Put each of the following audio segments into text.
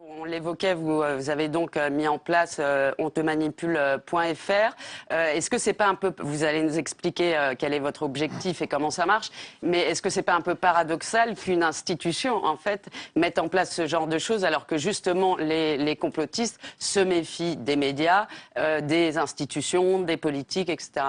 On l'évoquait, vous avez donc mis en place ontemanipule.fr. Est-ce que c'est pas un peu, vous allez nous expliquer quel est votre objectif et comment ça marche, mais est-ce que c'est pas un peu paradoxal qu'une institution, en fait, mette en place ce genre de choses alors que justement les complotistes se méfient des médias, des institutions, des politiques, etc.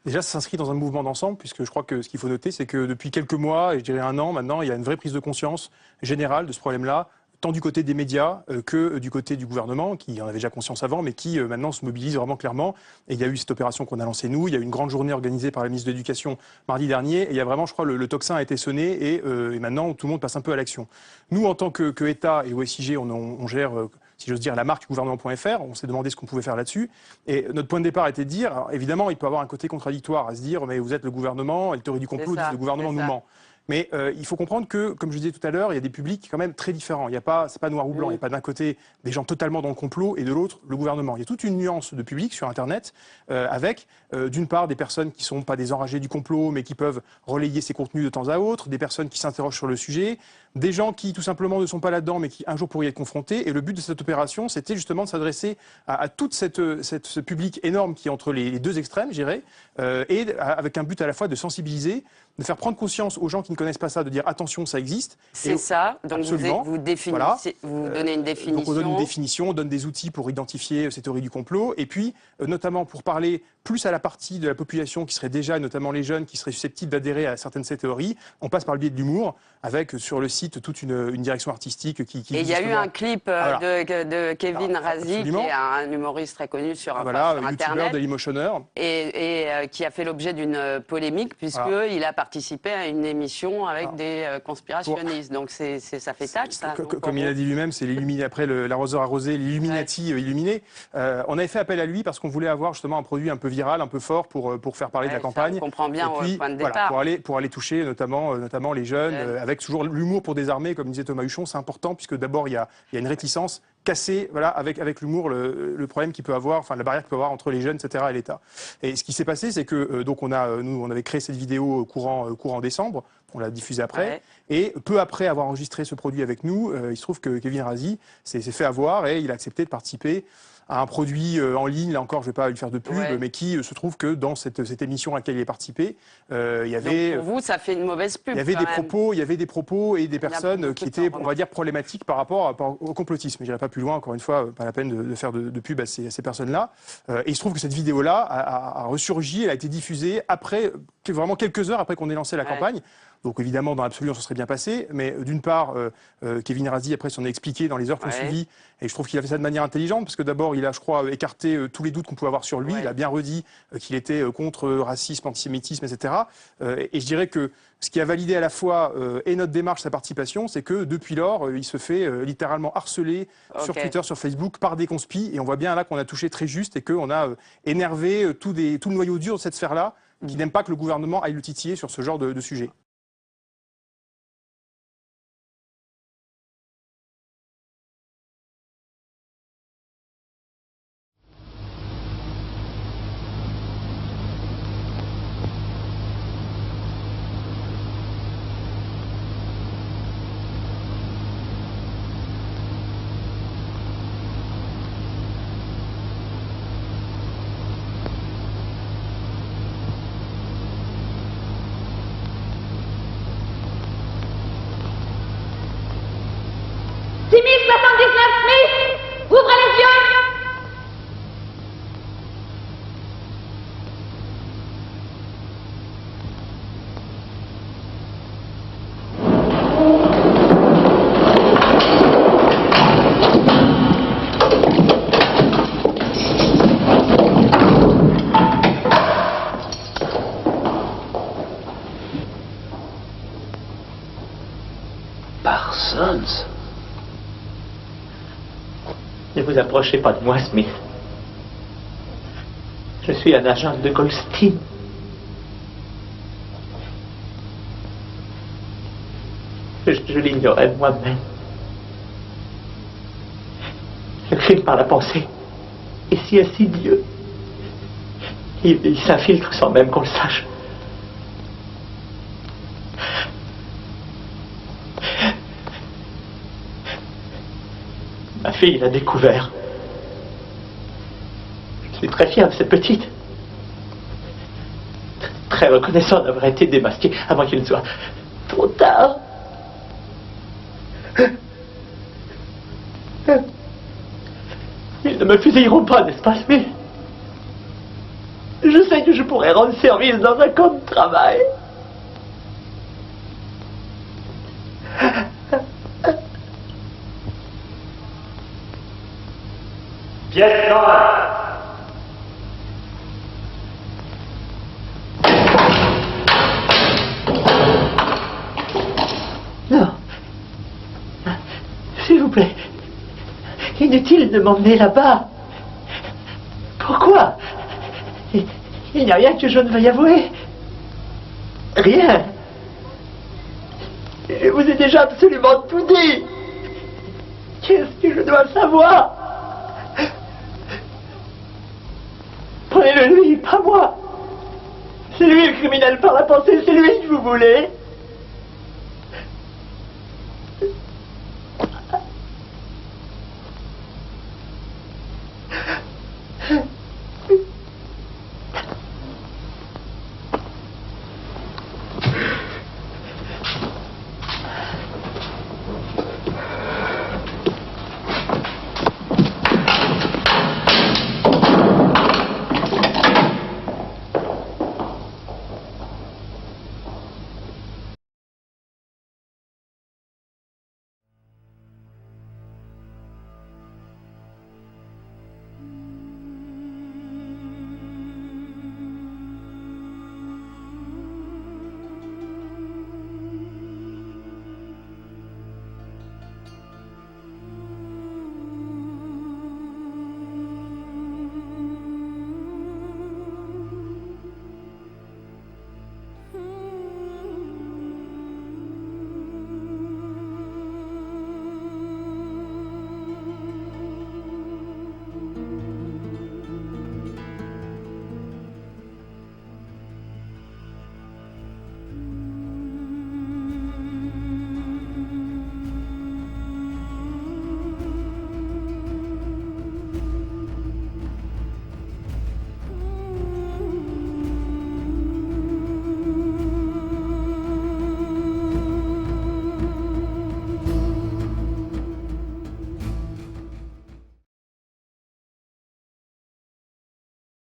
Déjà, ça s'inscrit dans un mouvement d'ensemble, puisque je crois que ce qu'il faut noter, c'est que depuis quelques mois, et je dirais un an maintenant, il y a une vraie prise de conscience générale de ce problème-là, tant du côté des médias que du côté du gouvernement, qui en avait déjà conscience avant, mais qui maintenant se mobilise vraiment clairement. Et il y a eu cette opération qu'on a lancée nous, il y a eu une grande journée organisée par la ministre de l'Éducation mardi dernier, et il y a vraiment, je crois, le tocsin a été sonné, et maintenant tout le monde passe un peu à l'action. Nous, en tant que État et OSIG, on gère... si j'ose dire, la marque gouvernement.fr. On s'est demandé ce qu'on pouvait faire là-dessus. Et notre point de départ était de dire, alors, évidemment, il peut avoir un côté contradictoire à se dire, mais vous êtes le gouvernement, et la théorie du complot dit que le gouvernement nous ment. Mais il faut comprendre que, comme je disais tout à l'heure, il y a des publics quand même très différents. C'est pas noir ou blanc. Il n'y a pas d'un côté des gens totalement dans le complot et de l'autre le gouvernement. Il y a toute une nuance de public sur Internet avec, d'une part, des personnes qui ne sont pas des enragés du complot, mais qui peuvent relayer ces contenus de temps à autre, des personnes qui s'interrogent sur le sujet, des gens qui tout simplement ne sont pas là-dedans, mais qui un jour pourraient y être confrontés. Et le but de cette opération, c'était justement de s'adresser à tout ce public énorme qui est entre les deux extrêmes, je dirais, et avec un but à la fois de sensibiliser, de faire prendre conscience aux gens qui ne connaissent pas ça, de dire attention, ça existe. C'est ça, donc vous définissez, voilà. Vous donnez une définition. Donc on donne une définition, on donne des outils pour identifier ces théories du complot, et puis notamment pour parler plus à la partie de la population qui serait déjà, notamment les jeunes, qui seraient susceptibles d'adhérer à certaines de ces théories, on passe par le biais de l'humour, avec sur le site toute une direction artistique qui et il y a eu un clip de Kevin Razi, qui est un humoriste très connu sur, sur Internet, youtubeur, Dailymotionneur, et qui a fait l'objet d'une polémique, puisqu'il a participé à une émission avec des conspirationnistes. Donc ça fait tâche, ça. Comme il a dit lui-même, c'est après l'arroseur arrosé, l'Illuminati illuminé. On avait fait appel à lui parce qu'on voulait avoir justement un produit un peu viral, un peu fort pour faire parler de la campagne. On comprend bien au point de départ. Pour aller toucher notamment les jeunes, avec toujours l'humour pour désarmer, comme disait Thomas Huchon, c'est important puisque d'abord il y a une réticence. Casser avec l'humour le problème qu'il peut avoir, enfin la barrière qu'il peut avoir entre les jeunes, etc. et l'État. Et ce qui s'est passé, c'est que donc on avait créé cette vidéo courant décembre, on l'a diffusée après, et peu après avoir enregistré ce produit avec nous, il se trouve que Kevin Razi s'est fait avoir et il a accepté de participer à un produit en ligne, là encore je ne vais pas lui faire de pub, mais qui se trouve que dans cette émission à laquelle il est participé, il y avait... Donc pour vous, ça fait une mauvaise pub. Il y avait des propos et des personnes qui étaient, on va dire, problématiques par rapport au complotisme. Je n'irai pas plus loin, encore une fois, pas la peine de faire de pub à ces personnes-là. Et il se trouve que cette vidéo-là a ressurgi, elle a été diffusée après, vraiment quelques heures après qu'on ait lancé la campagne. Donc évidemment, dans l'absolu, on se serait bien passé. Mais d'une part, Kevin Razi, après, s'en est expliqué dans les heures qui ont suivi. Et je trouve qu'il a fait ça de manière intelligente, parce que d'abord, il a, je crois, écarté tous les doutes qu'on pouvait avoir sur lui. Il a bien redit qu'il était contre racisme, antisémitisme, etc. Et je dirais que ce qui a validé à la fois et notre démarche, sa participation, c'est que depuis lors, il se fait littéralement harceler sur Twitter, sur Facebook, par des conspis. Et on voit bien là qu'on a touché très juste et qu'on a énervé tout le noyau dur de cette sphère-là, qui n'aime pas que le gouvernement aille le titiller sur ce genre de sujet. Ouvrez les yeux! Parsons. Ne vous approchez pas de moi, Smith. Je suis un agent de Goldstein. Je l'ignorais moi-même. Le crime par la pensée est si insidieux. Il s'infiltre sans même qu'on le sache. fille l'a découvert. Je suis très fier de cette petite. Très reconnaissant d'avoir été démasqué avant qu'il ne soit trop tard. Ils ne me fusilleront pas, n'est-ce pas, Smith? Je sais que je pourrais rendre service dans un camp de travail. Pièce 1. Non. S'il vous plaît. Inutile de m'emmener là-bas. Pourquoi? Il n'y a rien que je ne veuille avouer. Rien. Je vous ai déjà absolument tout dit. Qu'est-ce que je dois savoir? Prenez-le lui, pas moi. C'est lui le criminel par la pensée, c'est lui que vous voulez.